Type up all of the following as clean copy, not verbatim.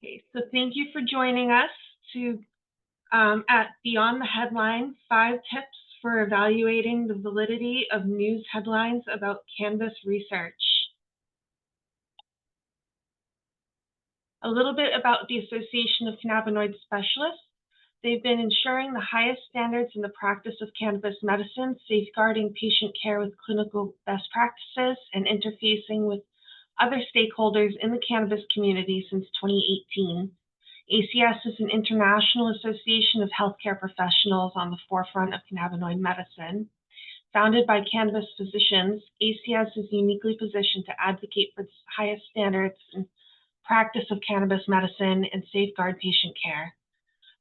Okay, so thank you for joining us at Beyond the Headline, 5 tips for evaluating the validity of news headlines about cannabis research. A little bit about the Association of Cannabinoid Specialists. They've been ensuring the highest standards in the practice of cannabis medicine, safeguarding patient care with clinical best practices, and interfacing with other stakeholders in the cannabis community since 2018. ACS is an international association of healthcare professionals on the forefront of cannabinoid medicine. Founded by cannabis physicians, ACS is uniquely positioned to advocate for the highest standards in practice of cannabis medicine and safeguard patient care.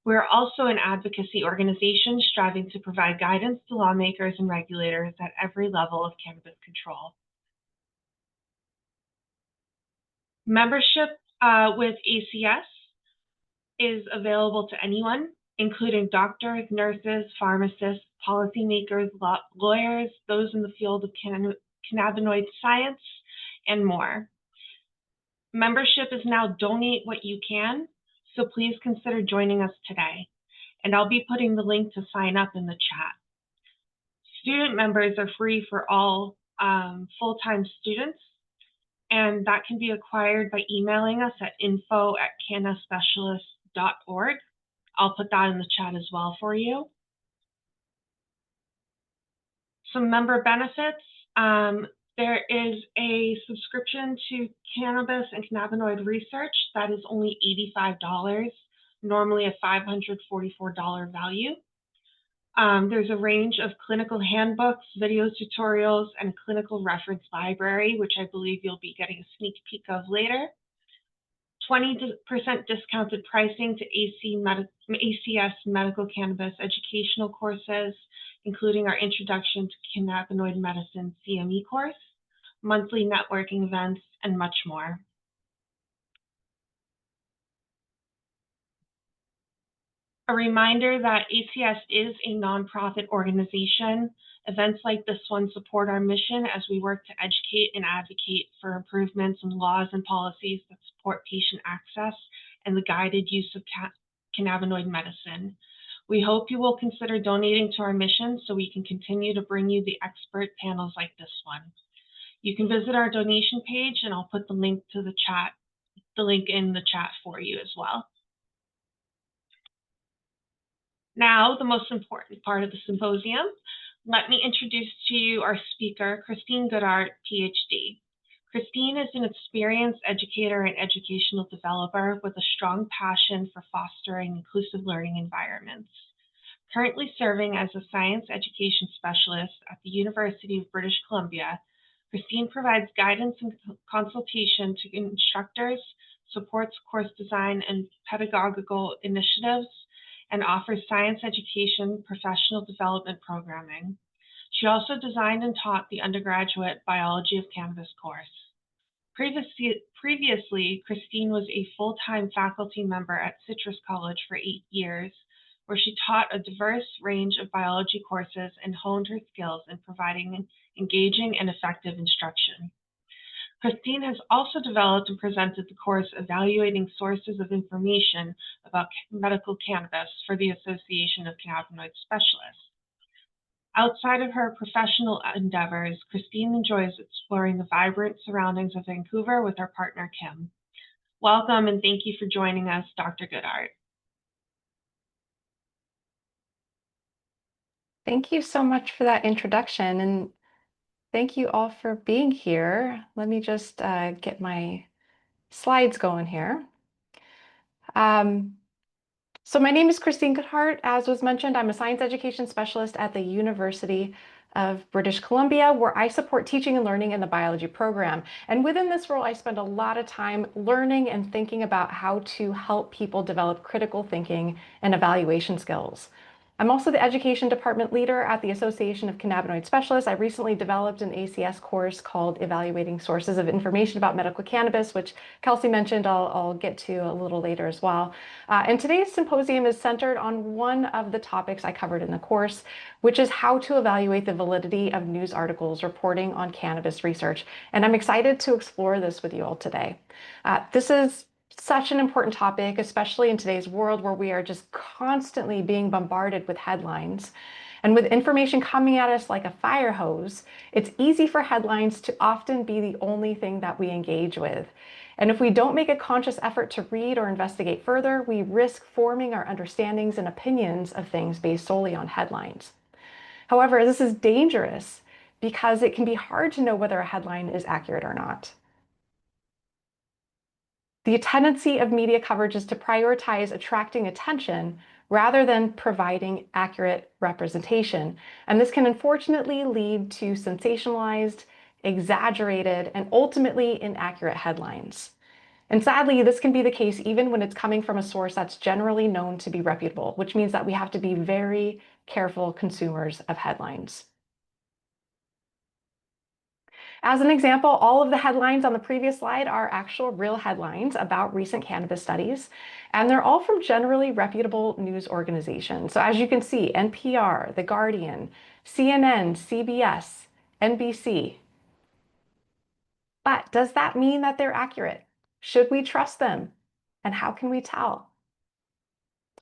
We are also an advocacy organization striving to provide guidance to lawmakers and regulators at every level of cannabis control. Membership with ACS is available to anyone, including doctors, nurses, pharmacists, policymakers, lawyers, those in the field of cannabinoid science, and more. Membership is now Donate What You Can, so please consider joining us today. And I'll be putting the link to sign up in the chat. Student members are free for all full-time students, and that can be acquired by emailing us at info@cannaspecialist.org. I'll put that in the chat as well for you. Some member benefits. There is a subscription to Cannabis and Cannabinoid Research that is only $85, normally a $544 value. There's a range of clinical handbooks, video tutorials, and clinical reference library, which I believe you'll be getting a sneak peek of later. 20% discounted pricing to ACS medical cannabis educational courses, including our Introduction to Cannabinoid Medicine CME course, monthly networking events, and much more. A reminder that ACS is a nonprofit organization. Events like this one support our mission as we work to educate and advocate for improvements in laws and policies that support patient access and the guided use of cannabinoid medicine. We hope you will consider donating to our mission so we can continue to bring you the expert panels like this one. You can visit our donation page, and I'll put the link to the link in the chat for you as well. Now, the most important part of the symposium. Let me introduce to you our speaker, Christine Goedhart, PhD. Christine is an experienced educator and educational developer with a strong passion for fostering inclusive learning environments. Currently serving as a science education specialist at the University of British Columbia, Christine provides guidance and consultation to instructors, supports course design and pedagogical initiatives, and offers science education professional development programming. She also designed and taught the undergraduate Biology of Cannabis course. Previously, Christine was a full-time faculty member at Citrus College for 8 years, where she taught a diverse range of biology courses and honed her skills in providing engaging and effective instruction. Christine has also developed and presented the course Evaluating Sources of Information about Medical Cannabis for the Association of Cannabinoid Specialists. Outside of her professional endeavors, Christine enjoys exploring the vibrant surroundings of Vancouver with her partner, Kim. Welcome, and thank you for joining us, Dr. Goedhart. Thank you so much for that introduction, and thank you all for being here. Let me just get my slides going here. So my name is Christine Goedhart. As was mentioned, I'm a science education specialist at the University of British Columbia, where I support teaching and learning in the biology program. And within this role, I spend a lot of time learning and thinking about how to help people develop critical thinking and evaluation skills. I'm also the education department leader at the Association of Cannabinoid Specialists. I recently developed an ACS course called Evaluating Sources of Information about Medical Cannabis, which Kelsey mentioned I'll get to a little later as well. And today's symposium is centered on one of the topics I covered in the course, which is how to evaluate the validity of news articles reporting on cannabis research. And I'm excited to explore this with you all today. This is Such an important topic, especially in today's world where we are just constantly being bombarded with headlines. And with information coming at us like a fire hose, it's easy for headlines to often be the only thing that we engage with. And if we don't make a conscious effort to read or investigate further, we risk forming our understandings and opinions of things based solely on headlines. However, this is dangerous because it can be hard to know whether a headline is accurate or not. The tendency of media coverage is to prioritize attracting attention rather than providing accurate representation. And this can unfortunately lead to sensationalized, exaggerated, and ultimately inaccurate headlines. And sadly, this can be the case even when it's coming from a source that's generally known to be reputable, which means that we have to be very careful consumers of headlines. As an example, all of the headlines on the previous slide are actual real headlines about recent cannabis studies, and they're all from generally reputable news organizations. So as you can see, NPR, The Guardian, CNN, CBS, NBC. But does that mean that they're accurate? Should we trust them? And how can we tell?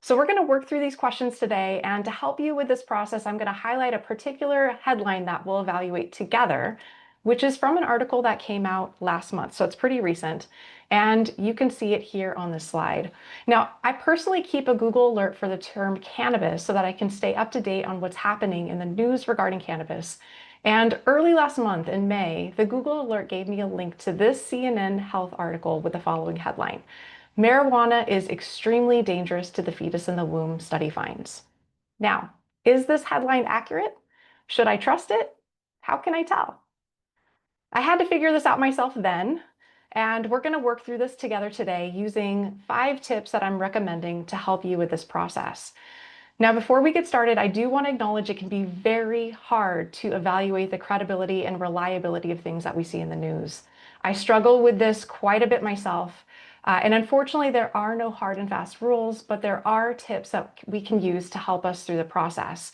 So we're going to work through these questions today, and to help you with this process, I'm going to highlight a particular headline that we'll evaluate together, which is from an article that came out last month. So it's pretty recent, and you can see it here on this slide. Now, I personally keep a Google alert for the term cannabis so that I can stay up to date on what's happening in the news regarding cannabis. And early last month in May, the Google alert gave me a link to this CNN Health article with the following headline: Marijuana is extremely dangerous to the fetus in the womb, study finds. Now, is this headline accurate? Should I trust it? How can I tell? I had to figure this out myself then, and we're going to work through this together today using 5 tips that I'm recommending to help you with this process. Now, before we get started, I do want to acknowledge it can be very hard to evaluate the credibility and reliability of things that we see in the news. I struggle with this quite a bit myself. And unfortunately, there are no hard and fast rules, but there are tips that we can use to help us through the process.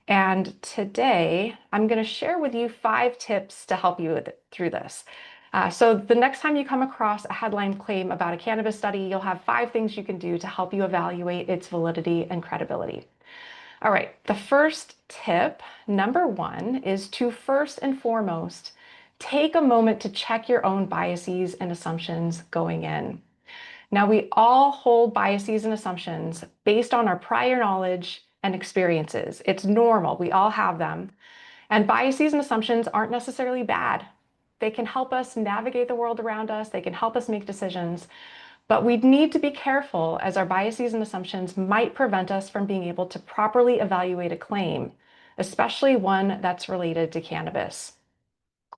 And today, I'm going to share with you 5 tips to help you through this. So the next time you come across a headline claim about a cannabis study, you'll have 5 things you can do to help you evaluate its validity and credibility. All right, the first tip, number 1, is to first and foremost, take a moment to check your own biases and assumptions going in. Now, we all hold biases and assumptions based on our prior knowledge and experiences. It's normal, we all have them. And biases and assumptions aren't necessarily bad. They can help us navigate the world around us, they can help us make decisions, but we need to be careful as our biases and assumptions might prevent us from being able to properly evaluate a claim, especially one that's related to cannabis.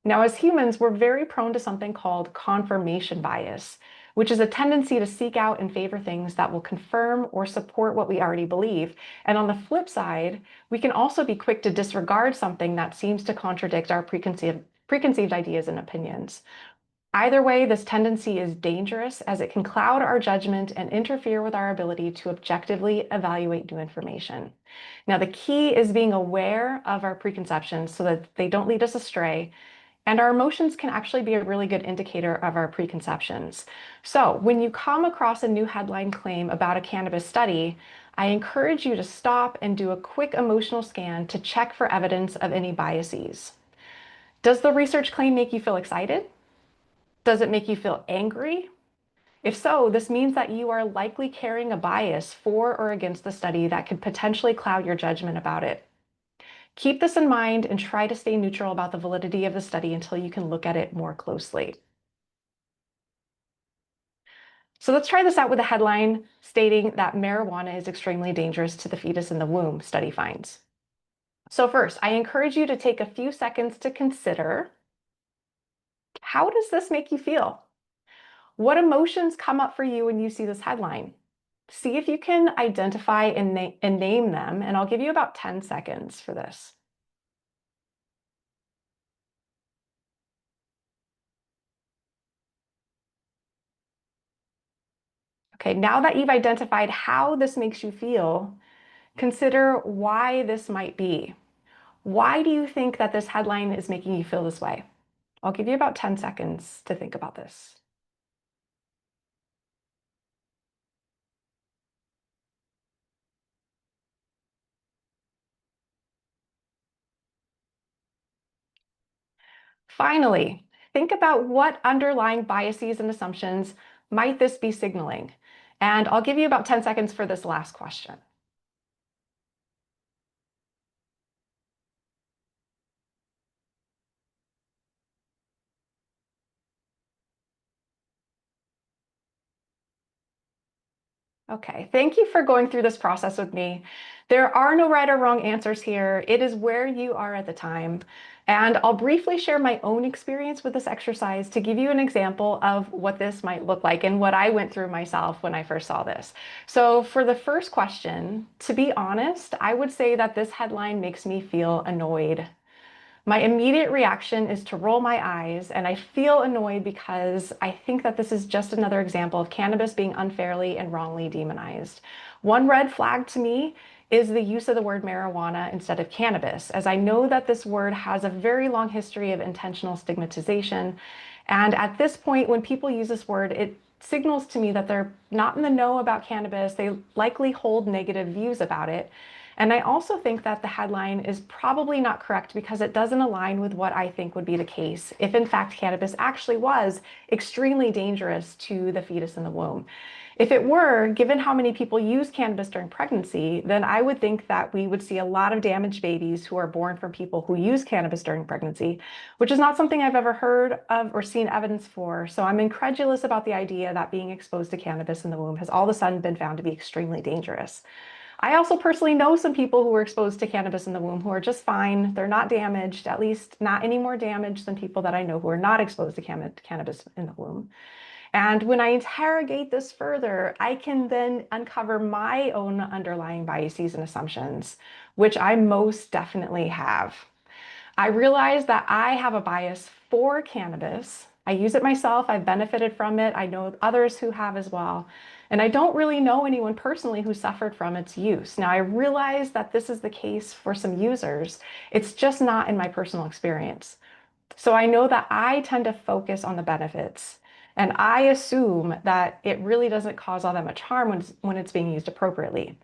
Now, as humans, we're very prone to something called confirmation bias, which is a tendency to seek out and favor things that will confirm or support what we already believe. And on the flip side, we can also be quick to disregard something that seems to contradict our preconceived ideas and opinions. Either way, this tendency is dangerous as it can cloud our judgment and interfere with our ability to objectively evaluate new information. Now, the key is being aware of our preconceptions so that they don't lead us astray. And our emotions can actually be a really good indicator of our preconceptions. So when you come across a new headline claim about a cannabis study, I encourage you to stop and do a quick emotional scan to check for evidence of any biases. Does the research claim make you feel excited? Does it make you feel angry? If so, this means that you are likely carrying a bias for or against the study that could potentially cloud your judgment about it. Keep this in mind and try to stay neutral about the validity of the study until you can look at it more closely. So let's try this out with a headline stating that marijuana is extremely dangerous to the fetus in the womb, study finds. So first, I encourage you to take a few seconds to consider, how does this make you feel? What emotions come up for you when you see this headline? See if you can identify and name them, and I'll give you about 10 seconds for this. Okay, now that you've identified how this makes you feel, consider why this might be. Why do you think that this headline is making you feel this way? I'll give you about 10 seconds to think about this. Finally, think about what underlying biases and assumptions might this be signaling? And I'll give you about 10 seconds for this last question. Okay, thank you for going through this process with me. There are no right or wrong answers here. It is where you are at the time. And I'll briefly share my own experience with this exercise to give you an example of what this might look like and what I went through myself when I first saw this. So for the first question, to be honest, I would say that this headline makes me feel annoyed. My immediate reaction is to roll my eyes, and I feel annoyed because I think that this is just another example of cannabis being unfairly and wrongly demonized. One red flag to me is the use of the word marijuana instead of cannabis, as I know that this word has a very long history of intentional stigmatization. And at this point, when people use this word, it signals to me that they're not in the know about cannabis. They likely hold negative views about it. And I also think that the headline is probably not correct because it doesn't align with what I think would be the case if, in fact, cannabis actually was extremely dangerous to the fetus in the womb. If it were, given how many people use cannabis during pregnancy, then I would think that we would see a lot of damaged babies who are born from people who use cannabis during pregnancy, which is not something I've ever heard of or seen evidence for. So I'm incredulous about the idea that being exposed to cannabis in the womb has all of a sudden been found to be extremely dangerous. I also personally know some people who were exposed to cannabis in the womb who are just fine. They're not damaged, at least not any more damaged than people that I know who are not exposed to cannabis in the womb. And when I interrogate this further, I can then uncover my own underlying biases and assumptions, which I most definitely have. I realize that I have a bias for cannabis. I use it myself. I've benefited from it. I know others who have as well. And I don't really know anyone personally who suffered from its use. Now, I realize that this is the case for some users. It's just not in my personal experience. So I know that I tend to focus on the benefits. And I assume that it really doesn't cause all that much harm when it's being used appropriately.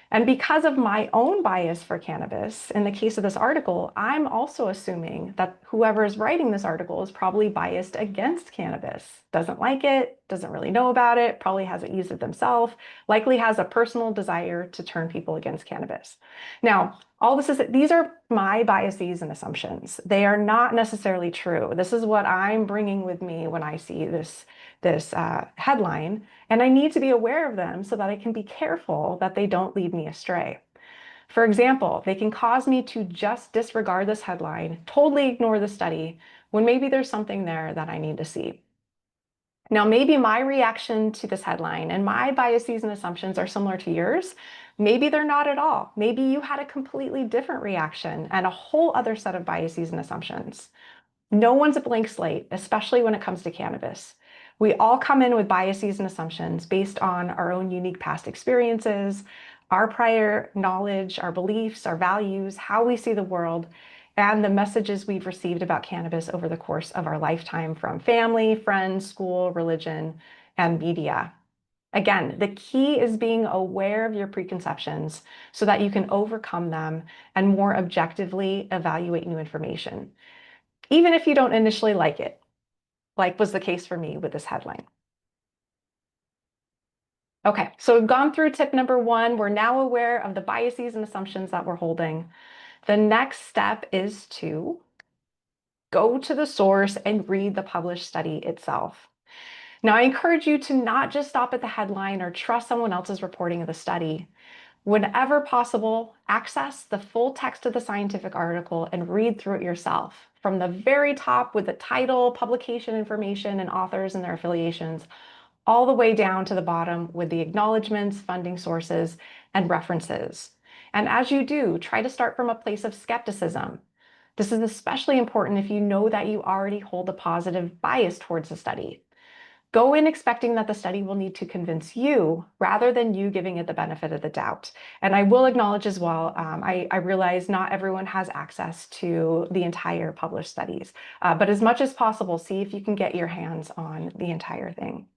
And because of my own bias for cannabis, in the case of this article, I'm also assuming that whoever is writing this article is probably biased against cannabis, doesn't like it, doesn't really know about it, probably hasn't used it themselves, likely has a personal desire to turn people against cannabis. Now, all this is, these are my biases and assumptions. They are not necessarily true. This is what I'm bringing with me when I see this headline, and I need to be aware of them so that I can be careful that they don't lead me astray. For example, they can cause me to just disregard this headline, totally ignore the study, when maybe there's something there that I need to see. Now, maybe my reaction to this headline and my biases and assumptions are similar to yours. Maybe they're not at all. Maybe you had a completely different reaction and a whole other set of biases and assumptions. No one's a blank slate, especially when it comes to cannabis. We all come in with biases and assumptions based on our own unique past experiences, our prior knowledge, our beliefs, our values, how we see the world, and the messages we've received about cannabis over the course of our lifetime from family, friends, school, religion, and media. Again, the key is being aware of your preconceptions so that you can overcome them and more objectively evaluate new information, even if you don't initially like it, like was the case for me with this headline. Okay, so we've gone through tip number one. We're now aware of the biases and assumptions that we're holding. The next step is to go to the source and read the published study itself. Now, I encourage you to not just stop at the headline or trust someone else's reporting of the study. Whenever possible, access the full text of the scientific article and read through it yourself. From the very top with the title, publication information, and authors and their affiliations, all the way down to the bottom with the acknowledgements, funding sources, and references. And as you do, try to start from a place of skepticism. This is especially important if you know that you already hold a positive bias towards the study. Go in expecting that the study will need to convince you rather than you giving it the benefit of the doubt. And I will acknowledge as well, I realize not everyone has access to the entire published studies, but as much as possible, see if you can get your hands on the entire thing.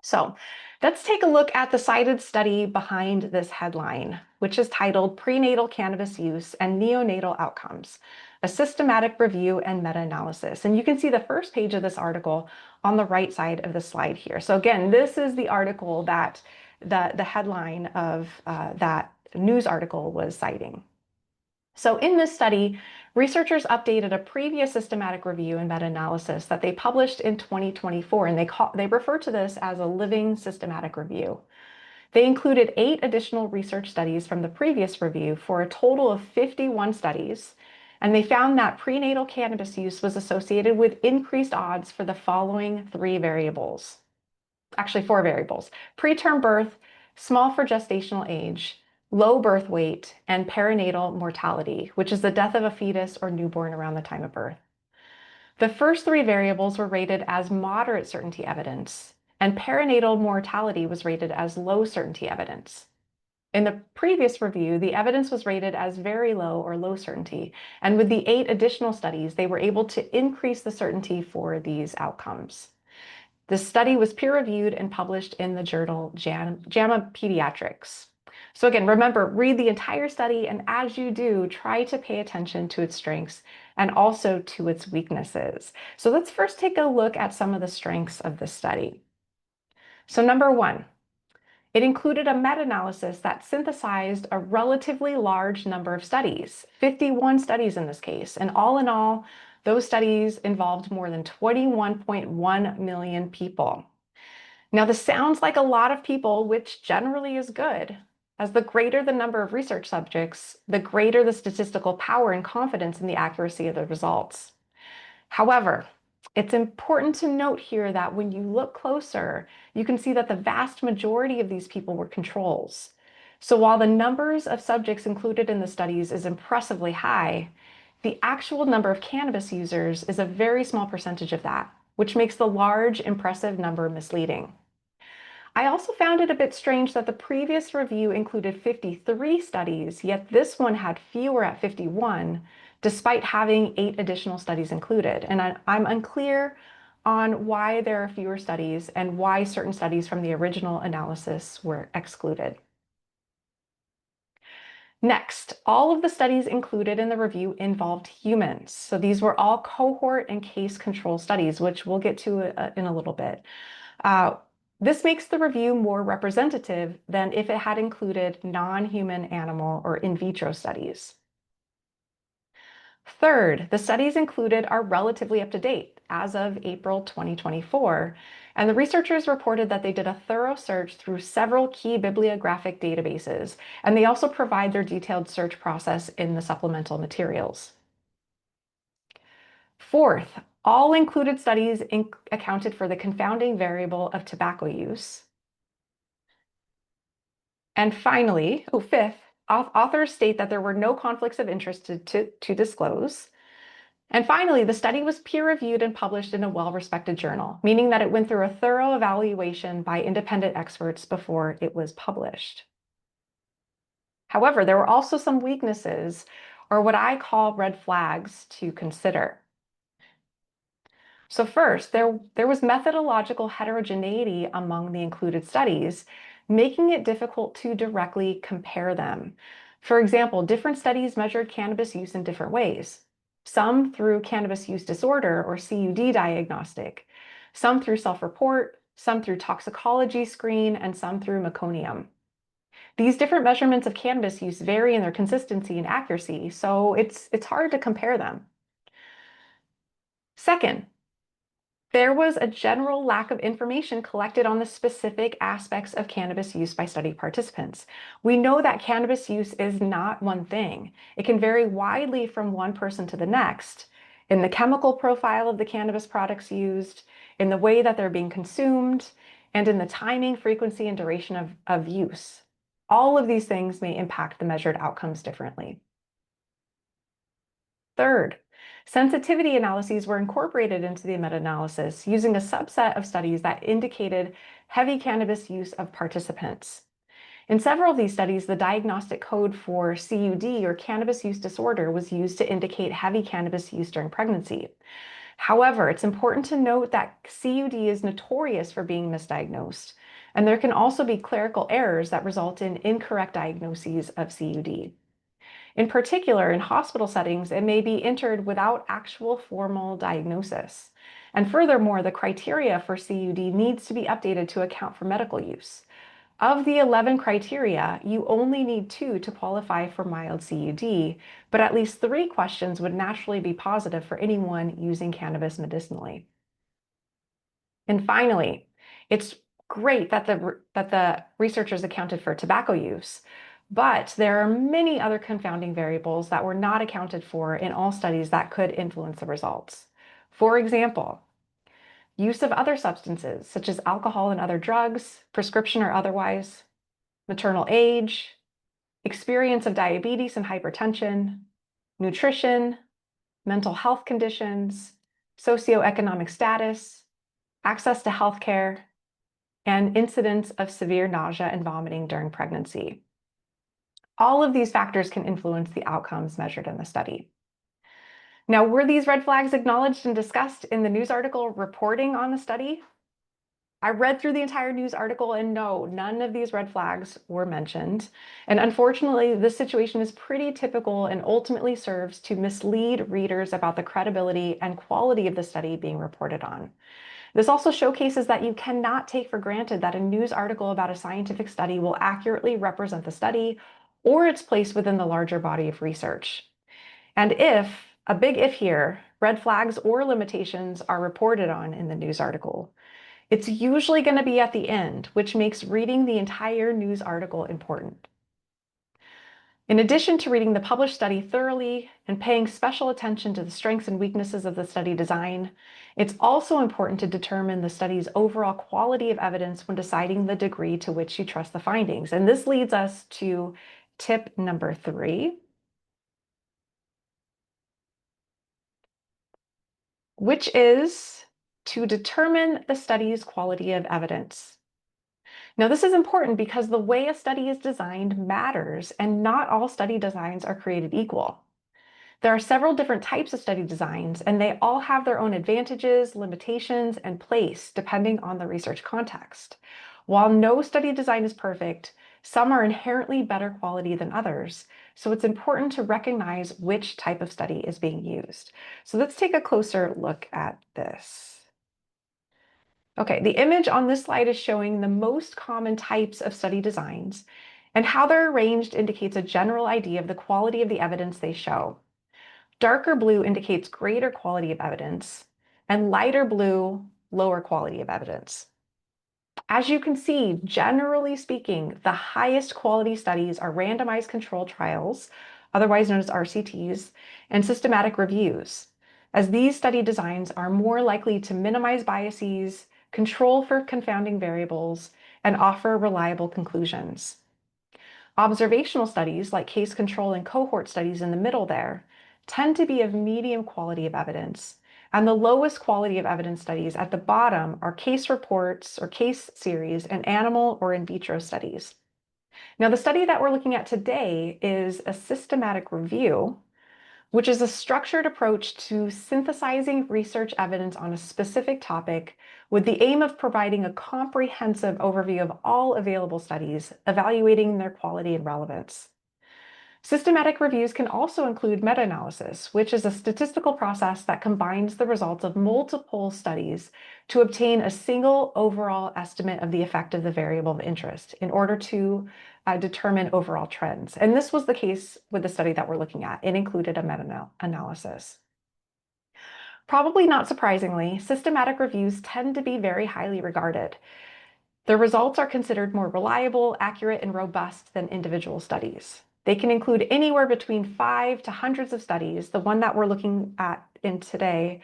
So let's take a look at the cited study behind this headline, which is titled Prenatal Cannabis Use and Neonatal Outcomes, a Systematic Review and Meta-Analysis. And you can see the first page of this article on the right side of the slide here. So again, this is the article that the headline of that news article was citing. So in this study, researchers updated a previous systematic review and meta-analysis that they published in 2024, and they refer to this as a living systematic review. They included 8 additional research studies from the previous review for a total of 51 studies, and they found that prenatal cannabis use was associated with increased odds for the following 3 variables. Actually, 4 variables: preterm birth, small for gestational age, low birth weight, and perinatal mortality, which is the death of a fetus or newborn around the time of birth. The first 3 variables were rated as moderate certainty evidence, and perinatal mortality was rated as low certainty evidence. In the previous review, the evidence was rated as very low or low certainty, and with the 8 additional studies, they were able to increase the certainty for these outcomes. This study was peer-reviewed and published in the journal JAMA Pediatrics. So again, remember, read the entire study, and as you do, try to pay attention to its strengths and also to its weaknesses. So let's first take a look at some of the strengths of this study. So number 1, it included a meta-analysis that synthesized a relatively large number of studies, 51 studies in this case, and all in all, those studies involved more than 21.1 million people. Now, this sounds like a lot of people, which generally is good, as the greater the number of research subjects, the greater the statistical power and confidence in the accuracy of the results. However, it's important to note here that when you look closer, you can see that the vast majority of these people were controls. So while the numbers of subjects included in the studies is impressively high, the actual number of cannabis users is a very small percentage of that, which makes the large, impressive number misleading. I also found it a bit strange that the previous review included 53 studies, yet this one had fewer at 51, despite having 8 additional studies included. And I'm unclear on why there are fewer studies and why certain studies from the original analysis were excluded. Next, all of the studies included in the review involved humans. So these were all cohort and case control studies, which we'll get to in a little bit. This makes the review more representative than if it had included non-human animal or in vitro studies. Third, the studies included are relatively up to date as of April 2024, and the researchers reported that they did a thorough search through several key bibliographic databases, and they also provide their detailed search process in the supplemental materials. Fourth, all included studies accounted for the confounding variable of tobacco use. And finally, fifth, authors state that there were no conflicts of interest to disclose. And finally, the study was peer-reviewed and published in a well-respected journal, meaning that it went through a thorough evaluation by independent experts before it was published. However, there were also some weaknesses, or what I call red flags, to consider. So first, there was methodological heterogeneity among the included studies, making it difficult to directly compare them. For example, different studies measured cannabis use in different ways. Some through cannabis use disorder or CUD diagnostic, some through self-report, some through toxicology screen, and some through meconium. These different measurements of cannabis use vary in their consistency and accuracy, so it's hard to compare them. Second, there was a general lack of information collected on the specific aspects of cannabis use by study participants. We know that cannabis use is not one thing. It can vary widely from one person to the next in the chemical profile of the cannabis products used, in the way that they're being consumed, and in the timing, frequency, and duration of use. All of these things may impact the measured outcomes differently. Third, sensitivity analyses were incorporated into the meta-analysis using a subset of studies that indicated heavy cannabis use of participants. In several of these studies, the diagnostic code for CUD or cannabis use disorder was used to indicate heavy cannabis use during pregnancy. However, it's important to note that CUD is notorious for being misdiagnosed, and there can also be clerical errors that result in incorrect diagnoses of CUD. In particular, in hospital settings, it may be entered without actual formal diagnosis. And furthermore, the criteria for CUD needs to be updated to account for medical use. Of the 11 criteria, you only need 2 to qualify for mild CUD, but at least 3 questions would naturally be positive for anyone using cannabis medicinally. And finally, it's great that the researchers accounted for tobacco use, but there are many other confounding variables that were not accounted for in all studies that could influence the results. For example, use of other substances, such as alcohol and other drugs, prescription or otherwise, maternal age, experience of diabetes and hypertension, nutrition, mental health conditions, socioeconomic status, access to healthcare, and incidence of severe nausea and vomiting during pregnancy. All of these factors can influence the outcomes measured in the study. Now, were these red flags acknowledged and discussed in the news article reporting on the study? I read through the entire news article and no, none of these red flags were mentioned. And unfortunately, this situation is pretty typical and ultimately serves to mislead readers about the credibility and quality of the study being reported on. This also showcases that you cannot take for granted that a news article about a scientific study will accurately represent the study or its place within the larger body of research. And if, a big if here, red flags or limitations are reported on in the news article, it's usually going to be at the end, which makes reading the entire news article important. In addition to reading the published study thoroughly and paying special attention to the strengths and weaknesses of the study design, it's also important to determine the study's overall quality of evidence when deciding the degree to which you trust the findings. And this leads us to tip number 3, which is to determine the study's quality of evidence. Now, this is important because the way a study is designed matters, and not all study designs are created equal. There are several different types of study designs, and they all have their own advantages, limitations, and place depending on the research context. While no study design is perfect, some are inherently better quality than others, so it's important to recognize which type of study is being used. So let's take a closer look at this. Okay, the image on this slide is showing the most common types of study designs, and how they're arranged indicates a general idea of the quality of the evidence they show. Darker blue indicates greater quality of evidence, and lighter blue, lower quality of evidence. As you can see, generally speaking, the highest quality studies are randomized controlled trials, otherwise known as RCTs, and systematic reviews, as these study designs are more likely to minimize biases, control for confounding variables, and offer reliable conclusions. Observational studies, like case control and cohort studies in the middle there, tend to be of medium quality of evidence, and the lowest quality of evidence studies at the bottom are case reports or case series and animal or in vitro studies. Now, the study that we're looking at today is a systematic review, which is a structured approach to synthesizing research evidence on a specific topic with the aim of providing a comprehensive overview of all available studies, evaluating their quality and relevance. Systematic reviews can also include meta-analysis, which is a statistical process that combines the results of multiple studies to obtain a single overall estimate of the effect of the variable of interest in order to determine overall trends. And this was the case with the study that we're looking at. It included a meta-analysis. Probably not surprisingly, systematic reviews tend to be very highly regarded. The results are considered more reliable, accurate, and robust than individual studies. They can include anywhere between 5 to hundreds of studies. The one that we're looking at in today's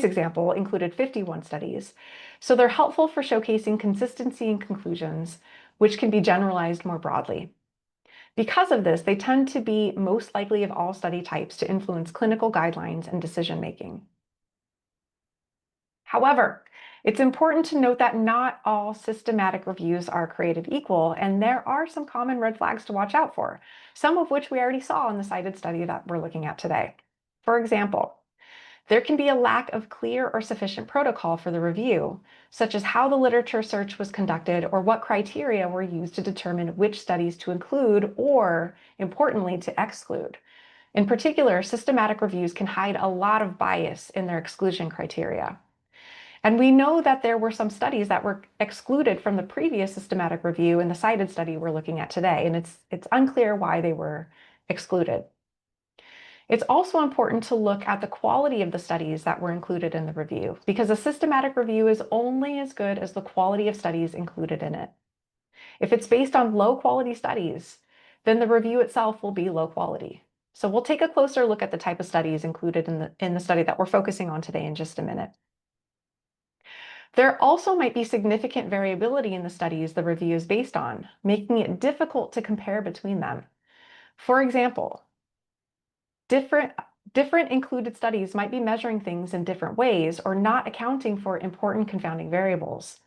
example included 51 studies. So they're helpful for showcasing consistency in conclusions, which can be generalized more broadly. Because of this, they tend to be most likely of all study types to influence clinical guidelines and decision-making. However, it's important to note that not all systematic reviews are created equal, and there are some common red flags to watch out for, some of which we already saw in the cited study that we're looking at today. For example, There can be a lack of clear or sufficient protocol for the review, such as how the literature search was conducted or what criteria were used to determine which studies to include or, importantly, to exclude. In particular, systematic reviews can hide a lot of bias in their exclusion criteria. And we know that there were some studies that were excluded from the previous systematic review in the cited study we're looking at today, and it's unclear why they were excluded. It's also important to look at the quality of the studies that were included in the review, because a systematic review is only as good as the quality of studies included in it. If it's based on low quality studies, then the review itself will be low quality. So we'll take a closer look at the type of studies included in the study that we're focusing on today in just a minute. There also might be significant variability in the studies the review is based on, making it difficult to compare between them. For example, different included studies might be measuring things in different ways or not accounting for important confounding variables.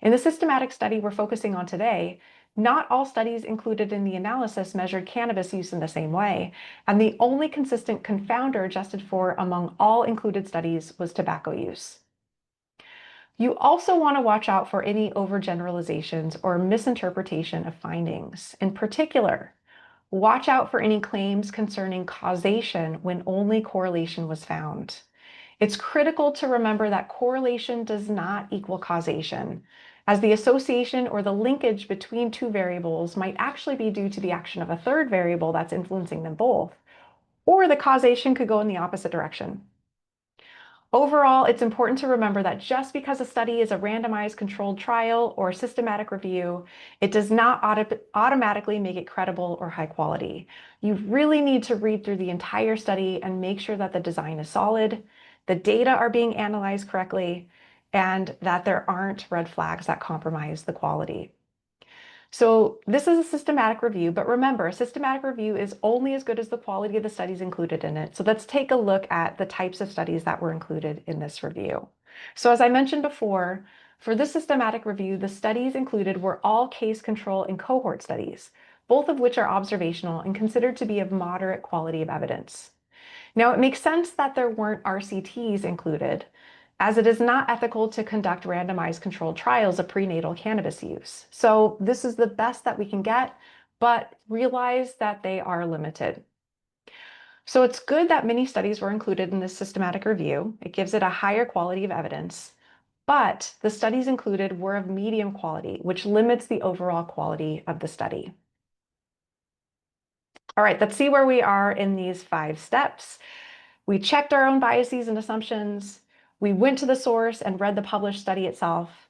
In the systematic study we're focusing on today, not all studies included in the analysis measured cannabis use in the same way, and the only consistent confounder adjusted for among all included studies was tobacco use. You also want to watch out for any overgeneralizations or misinterpretation of findings. In particular, watch out for any claims concerning causation when only correlation was found. It's critical to remember that correlation does not equal causation, as the association or the linkage between two variables might actually be due to the action of a third variable that's influencing them both, or the causation could go in the opposite direction. Overall, it's important to remember that just because a study is a randomized controlled trial or systematic review, it does not automatically make it credible or high quality. You really need to read through the entire study and make sure that the design is solid, the data are being analyzed correctly, and that there aren't red flags that compromise the quality. So this is a systematic review, but remember, a systematic review is only as good as the quality of the studies included in it. So let's take a look at the types of studies that were included in this review. So as I mentioned before, for this systematic review, the studies included were all case control and cohort studies, both of which are observational and considered to be of moderate quality of evidence. Now, it makes sense that there weren't RCTs included, as it is not ethical to conduct randomized controlled trials of prenatal cannabis use. So this is the best that we can get, but realize that they are limited. So it's good that many studies were included in this systematic review. It gives it a higher quality of evidence, but the studies included were of medium quality, which limits the overall quality of the study. All right, let's see where we are in these 5 steps. We checked our own biases and assumptions. We went to the source and read the published study itself,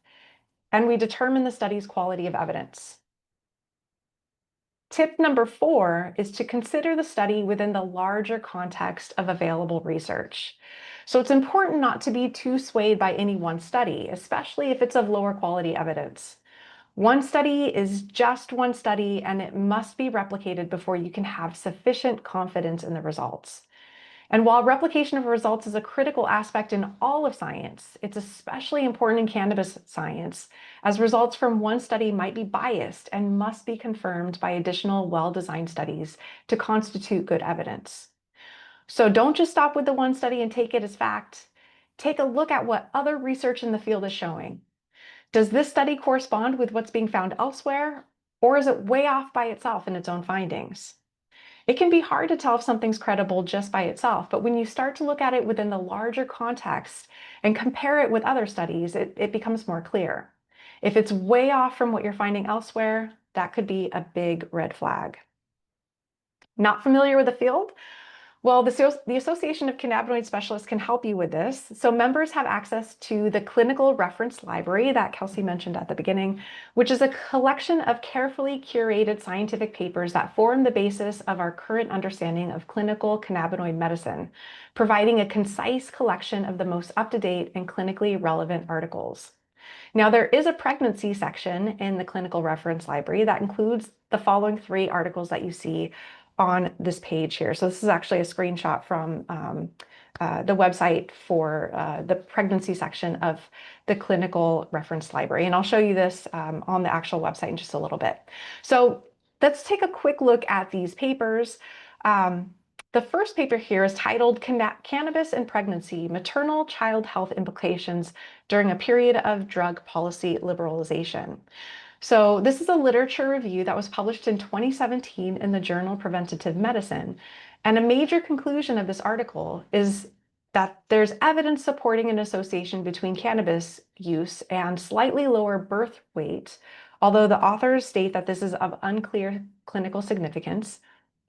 and we determined the study's quality of evidence. Tip number 4 is to consider the study within the larger context of available research. So it's important not to be too swayed by any one study, especially if it's of lower quality evidence. One study is just one study, and it must be replicated before you can have sufficient confidence in the results. And while replication of results is a critical aspect in all of science, it's especially important in cannabis science, as results from one study might be biased and must be confirmed by additional well-designed studies to constitute good evidence. So don't just stop with the one study and take it as fact. Take a look at what other research in the field is showing. Does this study correspond with what's being found elsewhere, or is it way off by itself in its own findings? It can be hard to tell if something's credible just by itself, but when you start to look at it within the larger context and compare it with other studies, it becomes more clear. If it's way off from what you're finding elsewhere, that could be a big red flag. Not familiar with the field? Well, the Association of Cannabinoid Specialists can help you with this. So members have access to the clinical reference library that Kelsey mentioned at the beginning, which is a collection of carefully curated scientific papers that form the basis of our current understanding of clinical cannabinoid medicine, providing a concise collection of the most up-to-date and clinically relevant articles. Now, there is a pregnancy section in the clinical reference library that includes the following 3 articles that you see on this page here. So this is actually a screenshot from the website for the pregnancy section of the clinical reference library. And I'll show you this on the actual website in just a little bit. So let's take a quick look at these papers. The first paper here is titled Cannabis and Pregnancy, Maternal Child Health Implications During a Period of Drug Policy Liberalization. So this is a literature review that was published in 2017 in the journal Preventative Medicine. And a major conclusion of this article is that there's evidence supporting an association between cannabis use and slightly lower birth weight, although the authors state that this is of unclear clinical significance.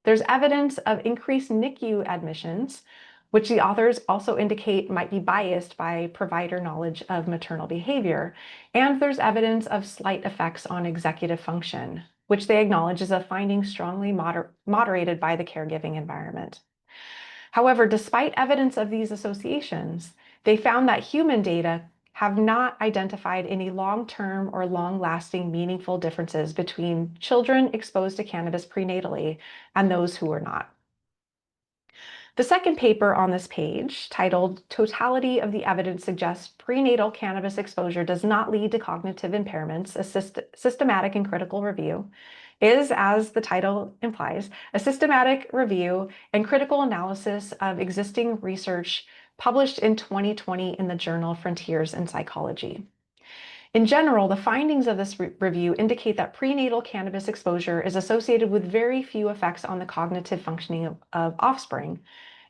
There's evidence of increased NICU admissions, which the authors also indicate might be biased by provider knowledge of maternal behavior. And there's evidence of slight effects on executive function, which they acknowledge is a finding strongly moderated by the caregiving environment. However, despite evidence of these associations, they found that human data have not identified any long-term or long-lasting meaningful differences between children exposed to cannabis prenatally and those who are not. The second paper on this page, titled Totality of the Evidence Suggests Prenatal Cannabis Exposure Does Not Lead to Cognitive Impairments, a Systematic and Critical Review, is, as the title implies, a systematic review and critical analysis of existing research published in 2020 in the journal Frontiers in Psychology. In general, the findings of this review indicate that prenatal cannabis exposure is associated with very few effects on the cognitive functioning of offspring,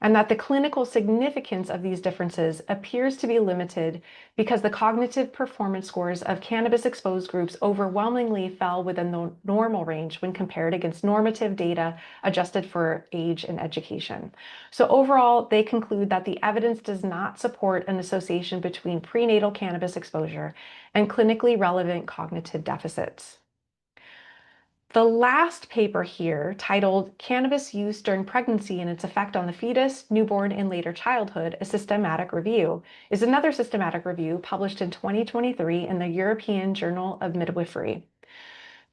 and that the clinical significance of these differences appears to be limited because the cognitive performance scores of cannabis-exposed groups overwhelmingly fell within the normal range when compared against normative data adjusted for age and education. So overall, they conclude that the evidence does not support an association between prenatal cannabis exposure and clinically relevant cognitive deficits. The last paper here, titled Cannabis Use During Pregnancy and Its Effect on the Fetus, Newborn, and Later Childhood, a Systematic Review, is another systematic review published in 2023 in the European Journal of Midwifery.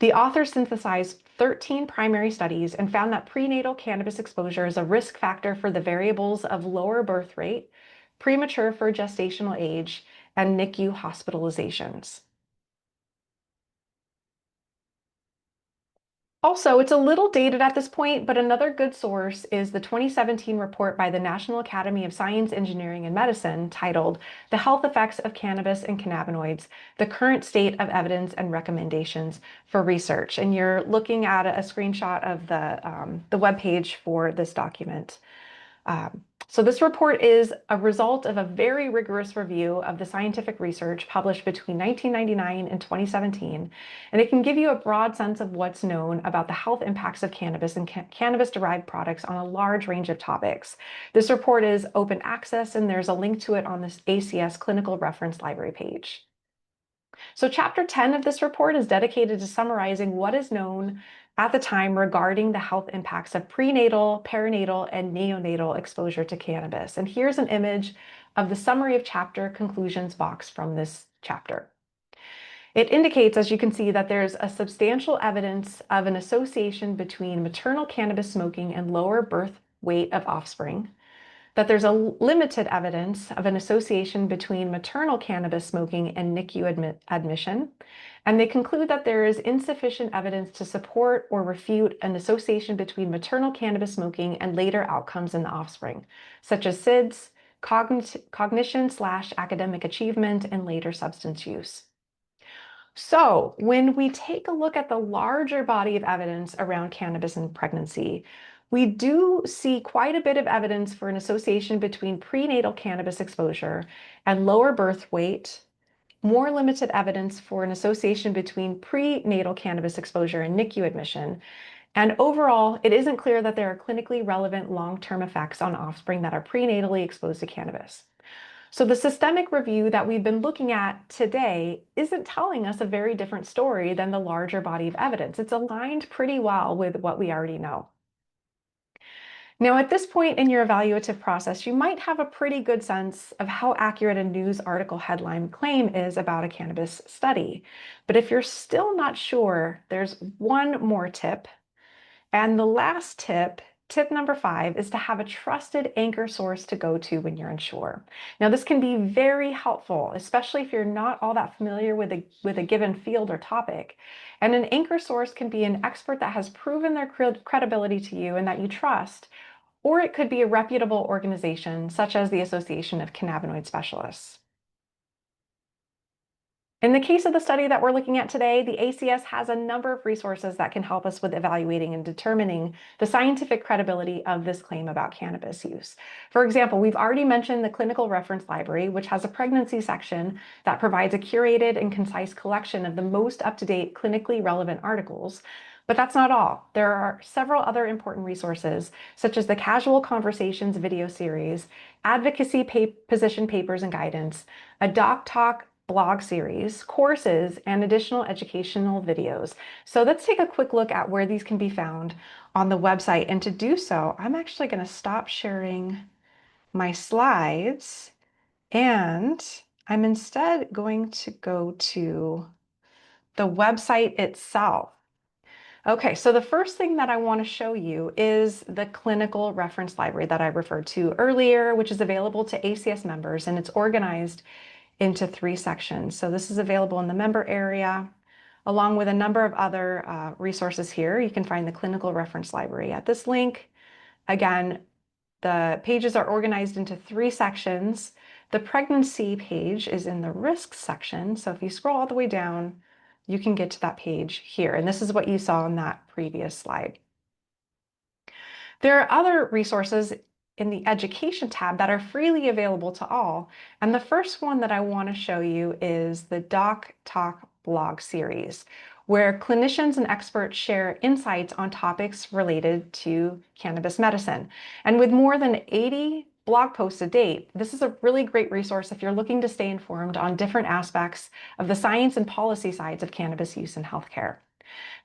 The authors synthesized 13 primary studies and found that prenatal cannabis exposure is a risk factor for the variables of lower birth rate, premature for gestational age, and NICU hospitalizations. Also, it's a little dated at this point, but another good source is the 2017 report by the National Academy of Science, Engineering, and Medicine titled The Health Effects of Cannabis and Cannabinoids, the Current State of Evidence and Recommendations for Research. And you're looking at a screenshot of the webpage for this document. So this report is a result of a very rigorous review of the scientific research published between 1999 and 2017, and it can give you a broad sense of what's known about the health impacts of cannabis and cannabis-derived products on a large range of topics. This report is open access, and there's a link to it on this ACS Clinical Reference Library page. So Chapter 10 of this report is dedicated to summarizing what is known at the time regarding the health impacts of prenatal, perinatal, and neonatal exposure to cannabis. And here's an image of the summary of chapter conclusions box from this chapter. It indicates, as you can see, that there's a substantial evidence of an association between maternal cannabis smoking and lower birth weight of offspring, that there's a limited evidence of an association between maternal cannabis smoking and NICU admission, and they conclude that there is insufficient evidence to support or refute an association between maternal cannabis smoking and later outcomes in the offspring, such as SIDS, cognition/academic achievement, and later substance use. So when we take a look at the larger body of evidence around cannabis and pregnancy, we do see quite a bit of evidence for an association between prenatal cannabis exposure and lower birth weight, more limited evidence for an association between prenatal cannabis exposure and NICU admission. And overall, it isn't clear that there are clinically relevant long-term effects on offspring that are prenatally exposed to cannabis. So the systemic review that we've been looking at today isn't telling us a very different story than the larger body of evidence. It's aligned pretty well with what we already know. Now, at this point in your evaluative process, you might have a pretty good sense of how accurate a news article headline claim is about a cannabis study. But if you're still not sure, there's one more tip. And the last tip, tip number 5, is to have a trusted anchor source to go to when you're unsure. Now, this can be very helpful, especially if you're not all that familiar with a given field or topic. And an anchor source can be an expert that has proven their credibility to you and that you trust, or it could be a reputable organization such as the Association of Cannabinoid Specialists. In the case of the study that we're looking at today, the ACS has a number of resources that can help us with evaluating and determining the scientific credibility of this claim about cannabis use. For example, we've already mentioned the Clinical Reference Library, which has a pregnancy section that provides a curated and concise collection of the most up-to-date clinically relevant articles. But that's not all. There are several other important resources, such as the Casual Conversations video series, advocacy position papers and guidance, a doc talk blog series, courses, and additional educational videos. So let's take a quick look at where these can be found on the website. And to do so, I'm actually going to stop sharing my slides, and I'm instead going to go to the website itself. Okay, so the first thing that I want to show you is the Clinical Reference Library that I referred to earlier, which is available to ACS members, and it's organized into 3 sections. So this is available in the member area, along with a number of other resources here. You can find the Clinical Reference Library at this link. Again, the pages are organized into 3 sections. The pregnancy page is in the risks section. So if you scroll all the way down, you can get to that page here. And this is what you saw in that previous slide. There are other resources in the education tab that are freely available to all. And the first one that I want to show you is the Doc Talk blog series, where clinicians and experts share insights on topics related to cannabis medicine. And with more than 80 blog posts to date, this is a really great resource if you're looking to stay informed on different aspects of the science and policy sides of cannabis use in healthcare.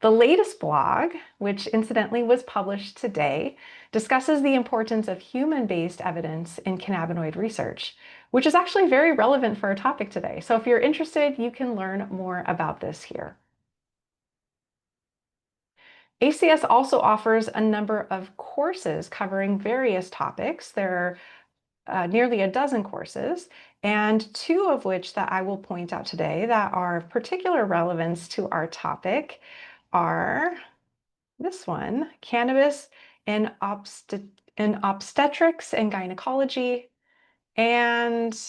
The latest blog, which incidentally was published today, discusses the importance of human-based evidence in cannabinoid research, which is actually very relevant for our topic today. So if you're interested, you can learn more about this here. ACS also offers a number of courses covering various topics. There are nearly a dozen courses, and 2 of which that I will point out today that are of particular relevance to our topic are this one, Cannabis in Obstetrics and Gynecology, and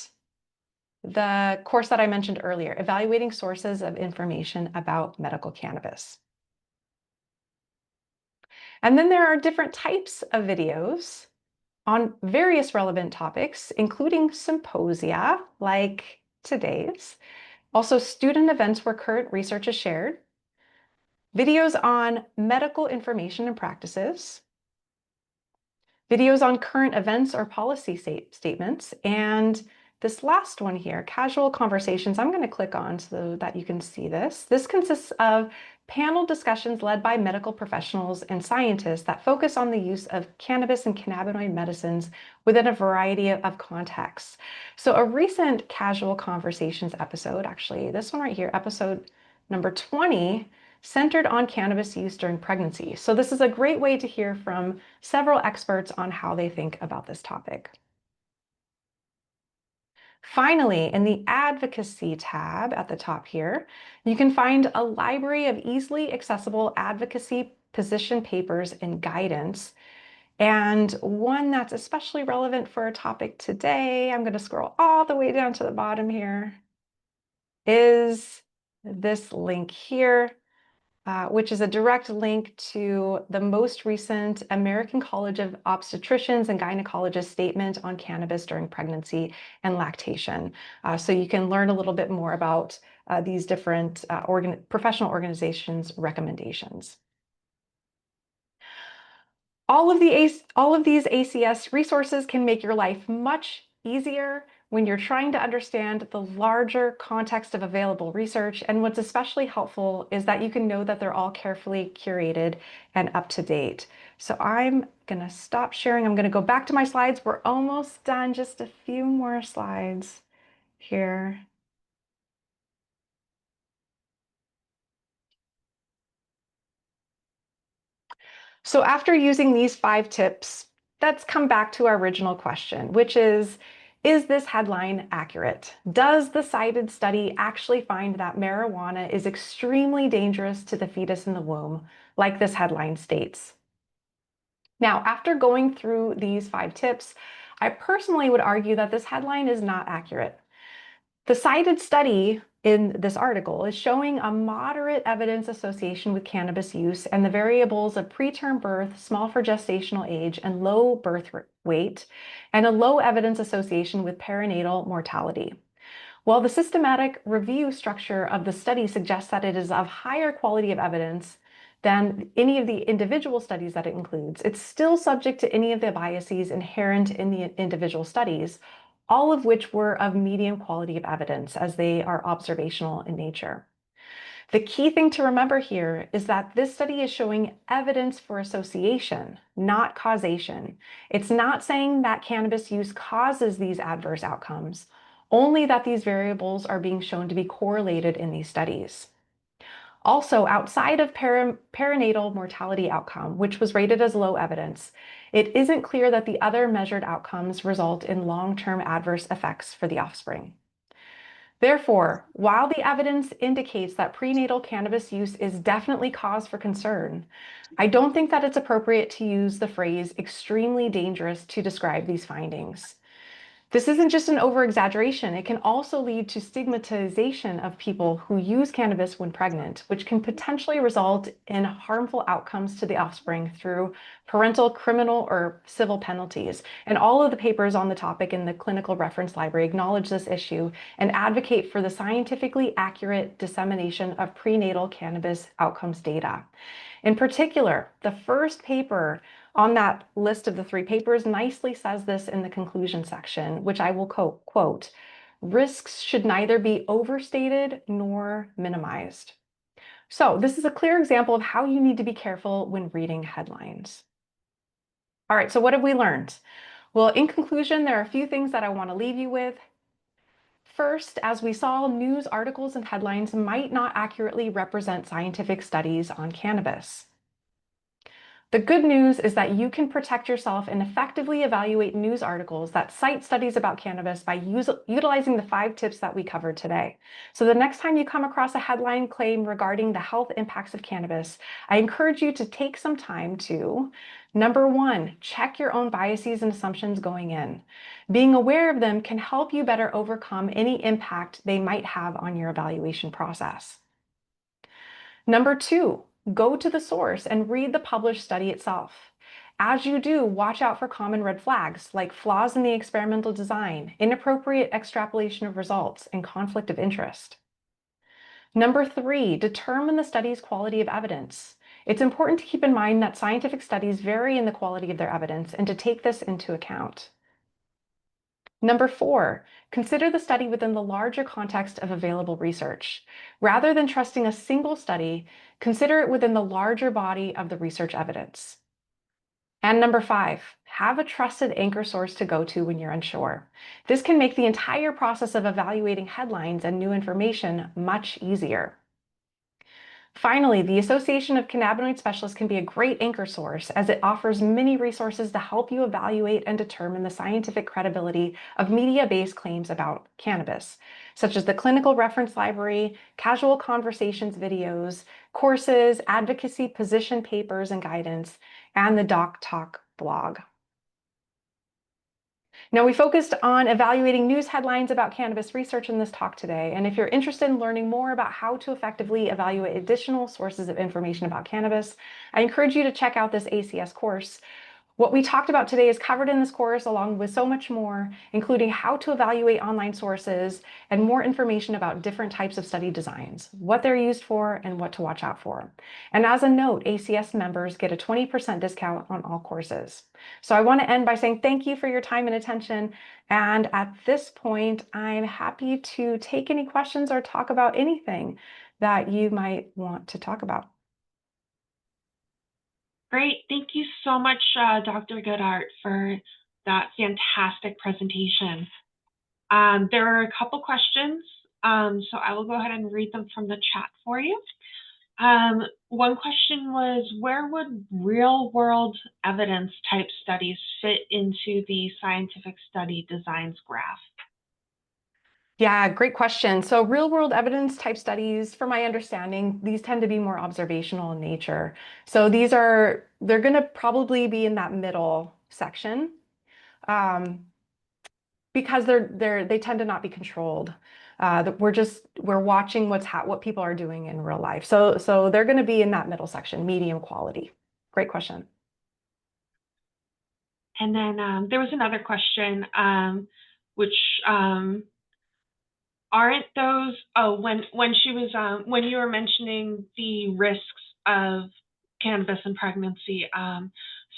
the course that I mentioned earlier, Evaluating Sources of Information about Medical Cannabis. And then there are different types of videos on various relevant topics, including symposia like today's, also student events where current research is shared, videos on medical information and practices, videos on current events or policy statements, and this last one here, Casual Conversations, I'm going to click on so that you can see this. This consists of panel discussions led by medical professionals and scientists that focus on the use of cannabis and cannabinoid medicines within a variety of contexts. So a recent Casual Conversations episode, actually this one right here, episode number 20, centered on cannabis use during pregnancy. So this is a great way to hear from several experts on how they think about this topic. Finally, in the advocacy tab at the top here, you can find a library of easily accessible advocacy position papers and guidance. And one that's especially relevant for our topic today, I'm going to scroll all the way down to the bottom here, is this link here. Which is a direct link to the most recent American College of Obstetricians and Gynecologists statement on cannabis during pregnancy and lactation. So you can learn a little bit more about these different professional organizations' recommendations. All of these ACS resources can make your life much easier when you're trying to understand the larger context of available research. And what's especially helpful is that you can know that they're all carefully curated and up to date. So I'm going to stop sharing. I'm going to go back to my slides. We're almost done. Just a few more slides here. So after using these 5 tips, let's come back to our original question, which is this headline accurate? Does the cited study actually find that marijuana is extremely dangerous to the fetus in the womb, like this headline states? Now, after going through these 5 tips, I personally would argue that this headline is not accurate. The cited study in this article is showing a moderate evidence association with cannabis use and the variables of preterm birth, small for gestational age, and low birth weight, and a low evidence association with perinatal mortality. While the systematic review structure of the study suggests that it is of higher quality of evidence than any of the individual studies that it includes, it's still subject to any of the biases inherent in the individual studies, all of which were of medium quality of evidence as they are observational in nature. The key thing to remember here is that this study is showing evidence for association, not causation. It's not saying that cannabis use causes these adverse outcomes, only that these variables are being shown to be correlated in these studies. Also, outside of perinatal mortality outcome, which was rated as low evidence, it isn't clear that the other measured outcomes result in long-term adverse effects for the offspring. Therefore, while the evidence indicates that prenatal cannabis use is definitely cause for concern, I don't think that it's appropriate to use the phrase extremely dangerous to describe these findings. This isn't just an over-exaggeration. It can also lead to stigmatization of people who use cannabis when pregnant, which can potentially result in harmful outcomes to the offspring through parental, criminal, or civil penalties. And all of the papers on the topic in the clinical reference library acknowledge this issue and advocate for the scientifically accurate dissemination of prenatal cannabis outcomes data. In particular, the first paper on that list of the 3 papers nicely says this in the conclusion section, which I will quote, "Risks should neither be overstated nor minimized." So this is a clear example of how you need to be careful when reading headlines. All right, so what have we learned? Well, in conclusion, there are a few things that I want to leave you with. First, as we saw, news articles and headlines might not accurately represent scientific studies on cannabis. The good news is that you can protect yourself and effectively evaluate news articles that cite studies about cannabis by utilizing the 5 tips that we covered today. So the next time you come across a headline claim regarding the health impacts of cannabis, I encourage you to take some time to, number 1, check your own biases and assumptions going in. Being aware of them can help you better overcome any impact they might have on your evaluation process. Number 2, go to the source and read the published study itself. As you do, watch out for common red flags like flaws in the experimental design, inappropriate extrapolation of results, and conflict of interest. Number 3, determine the study's quality of evidence. It's important to keep in mind that scientific studies vary in the quality of their evidence and to take this into account. Number 4, consider the study within the larger context of available research. Rather than trusting a single study, consider it within the larger body of the research evidence. And number 5, have a trusted anchor source to go to when you're unsure. This can make the entire process of evaluating headlines and new information much easier. Finally, the Association of Cannabinoid Specialists can be a great anchor source as it offers many resources to help you evaluate and determine the scientific credibility of media-based claims about cannabis, such as the Clinical Reference Library, Casual Conversations videos, courses, advocacy position papers and guidance, and the Doc Talk blog. Now, we focused on evaluating news headlines about cannabis research in this talk today, and if you're interested in learning more about how to effectively evaluate additional sources of information about cannabis, I encourage you to check out this ACS course. What we talked about today is covered in this course along with so much more, including how to evaluate online sources and more information about different types of study designs, what they're used for, and what to watch out for. And as a note, ACS members get a 20% discount on all courses. So I want to end by saying thank you for your time and attention. And at this point, I'm happy to take any questions or talk about anything that you might want to talk about. Great. Thank you so much, Dr. Goedhart, for that fantastic presentation. There are a couple questions, so I will go ahead and read them from the chat for you. One question was, where would real-world evidence type studies fit into the scientific study designs graph? Yeah, great question. So real world evidence type studies, from my understanding, these tend to be more observational in nature. So they're going to probably be in that middle section. Um, because they tend to not be controlled. We're watching what people are doing in real life. So they're going to be in that middle section, medium quality. Great question. And then there was another question, which aren't those, oh, when she was, when you were mentioning the risks of cannabis in pregnancy,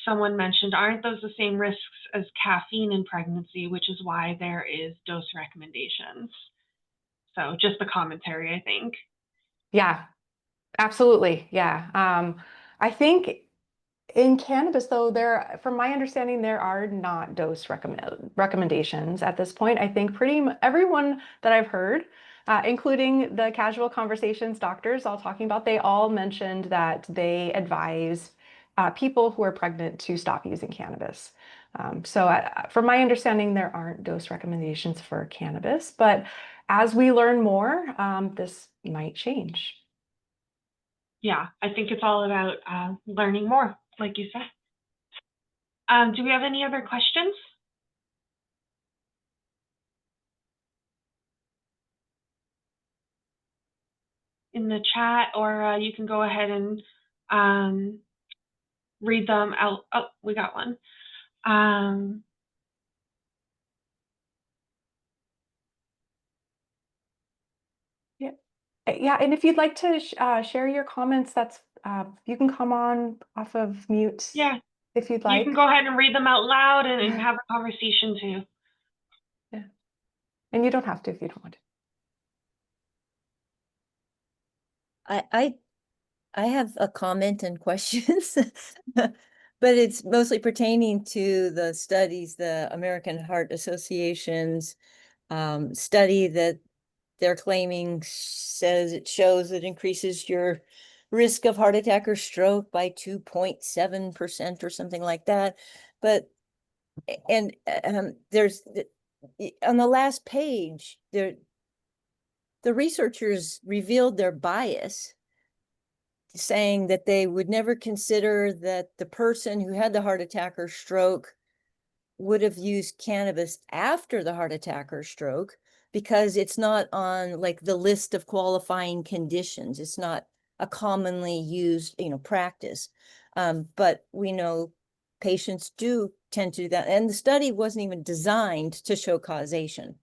someone mentioned, aren't those the same risks as caffeine in pregnancy, which is why there is dose recommendations? So just the commentary, I think. Yeah, absolutely. Yeah. I think in cannabis, though, from my understanding, there are not dose recommendations at this point. I think everyone that I've heard, including the casual conversations doctors all talking about, they all mentioned that they advise people who are pregnant to stop using cannabis. From my understanding, there aren't dose recommendations for cannabis, but as we learn more, this might change. Yeah, I think it's all about learning more, like you said. Do we have any other questions in the chat, or you can go ahead and um, read them out? Oh, we got one. Yeah. Yeah, and if you'd like to share your comments, you can come on off of mute Yeah, if you'd you can like. go ahead and read them out loud and Yeah, have a conversation too. yeah. And you don't have to if you don't want to. I I have a comment and questions, but it's mostly pertaining to the studies, the American Heart Association's study that they're claiming says it shows it increases your risk of heart attack or stroke by 2.7% or something like that. But and there's on the last page there the researchers revealed their bias, saying that they would never consider that the person who had the heart attack or stroke would have used cannabis after the heart attack or stroke because it's not on like the list of qualifying conditions. It's not a commonly used, practice. But we know patients do tend to do that. And the study wasn't even designed to show causation.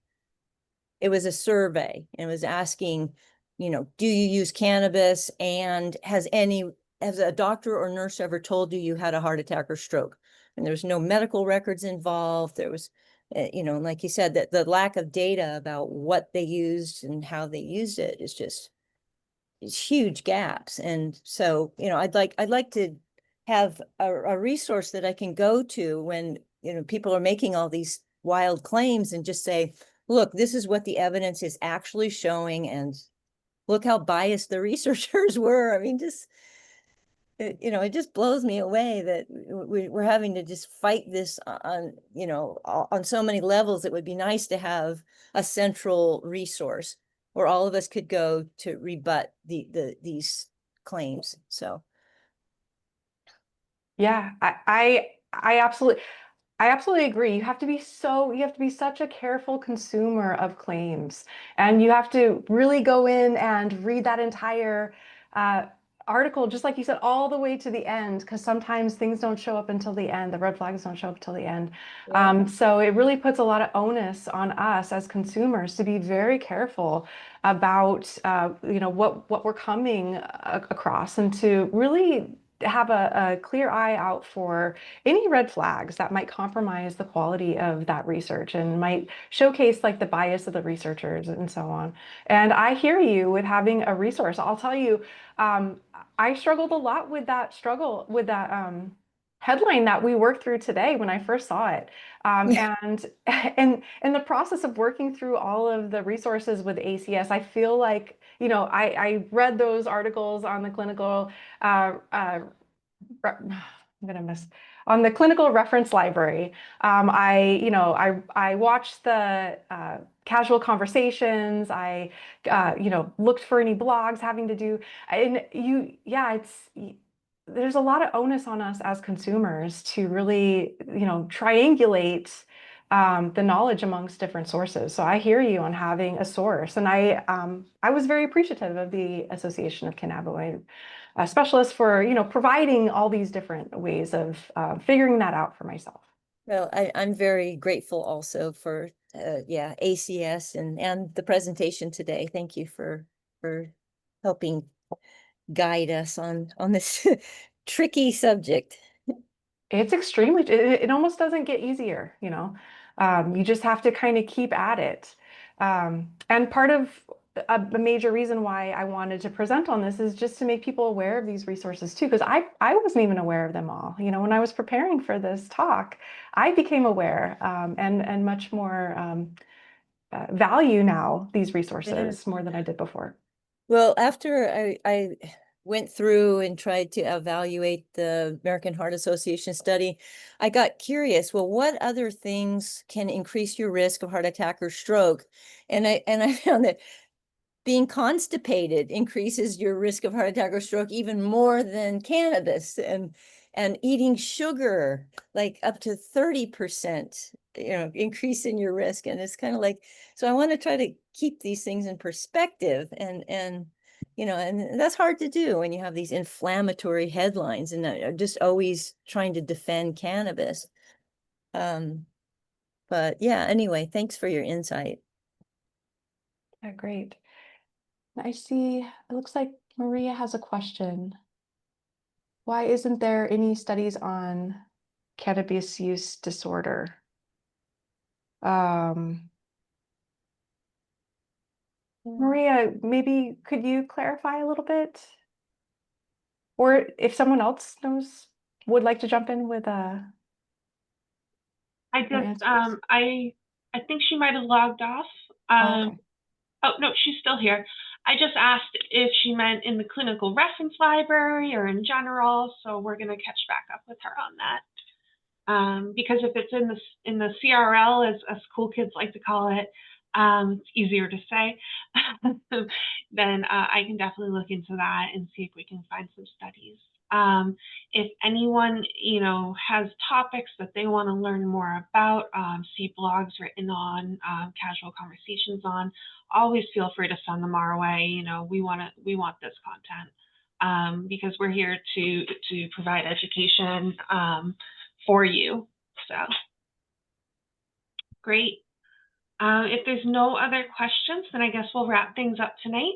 It was a survey and it was asking, do you use cannabis, and has a doctor or nurse ever told you you had a heart attack or stroke? And there was no medical records involved. There was, like you said, that the lack of data about what they used and how they used it is just, it's huge gaps. And so, I'd like to have a resource that I can go to when, people are making all these wild claims and just say, look, this is what the evidence is actually showing, and look how biased the researchers were. I mean, it just blows me away that we're having to just fight this on so many levels. It would be nice to have a central resource where all of us could go to rebut these claims. So Yeah, I absolutely agree. You have to be such a careful consumer of claims, and you have to really go in and read that entire uh, article, just like you said, all the way to the end, because sometimes things don't show up until the end. The red flags don't show up until the end. yeah. So it really puts a lot of onus on us as consumers to be very careful about, what we're coming across, and to really have a clear eye out for any red flags that might compromise the quality of that research and might showcase like the bias of the researchers and so on. And I hear you with having a resource. I'll tell you, I struggled a lot with that headline that we worked through today when I first saw it. And in the process of working through all of the resources with ACS, I feel like, I read those articles on the clinical uh, I'm gonna miss on the clinical reference library. I watched the casual conversations. I looked for any blogs having to do, and there's a lot of onus on us as consumers to really, triangulate the knowledge amongst different sources. So I hear you on having a source, and I was very appreciative of the Association of Cannabinoid Specialists for providing all these different ways of figuring that out for myself. Well, I'm very grateful also for ACS and the presentation today. Thank you for helping guide us on this tricky subject. It's extremely, it almost doesn't get easier, you just have to kind of keep at it. And part of a major reason why I wanted to present on this is just to make people aware of these resources too, because I wasn't even aware of them all. When I was preparing for this talk, I became aware and much more value now these resources more than I did before. Well, after I went through and tried to evaluate the American Heart Association study, I got curious, well, what other things can increase your risk of heart attack or stroke? And I found that being constipated increases your risk of heart attack or stroke even more than cannabis, and eating sugar, like up to 30%, increase in your risk. And it's kind of like, so I want to try to keep these things in perspective, and that's hard to do when you have these inflammatory headlines and just always trying to defend cannabis. But yeah, anyway, thanks for your insight. Yeah, great. I see, it looks like Maria has a question. Why isn't there any studies on cannabis use disorder? Maria, maybe could you clarify a little bit? Or if someone else would like to jump in with I think she might have logged off. okay. Oh, no, she's still here. I just asked if she meant in the clinical reference library or in general, so we're going to catch back up with her on that. Because if it's in the CRL, as cool kids like to call it, it's easier to say, then I can definitely look into that and see if we can find some studies. If anyone, has topics that they want to learn more about, see blogs written on, casual conversations on, always feel free to send them our way. We want this content because we're here to provide education for you. So great. If there's no other questions, then I guess we'll wrap things up tonight.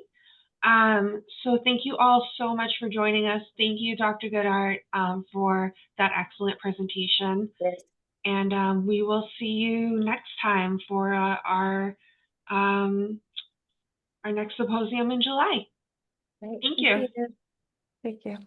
So thank you all so much for joining us. Thank you, Dr. Goedhart, for that excellent presentation. Yes. And we will see you next time for our next symposium in July. Right. Thank you. Thank you.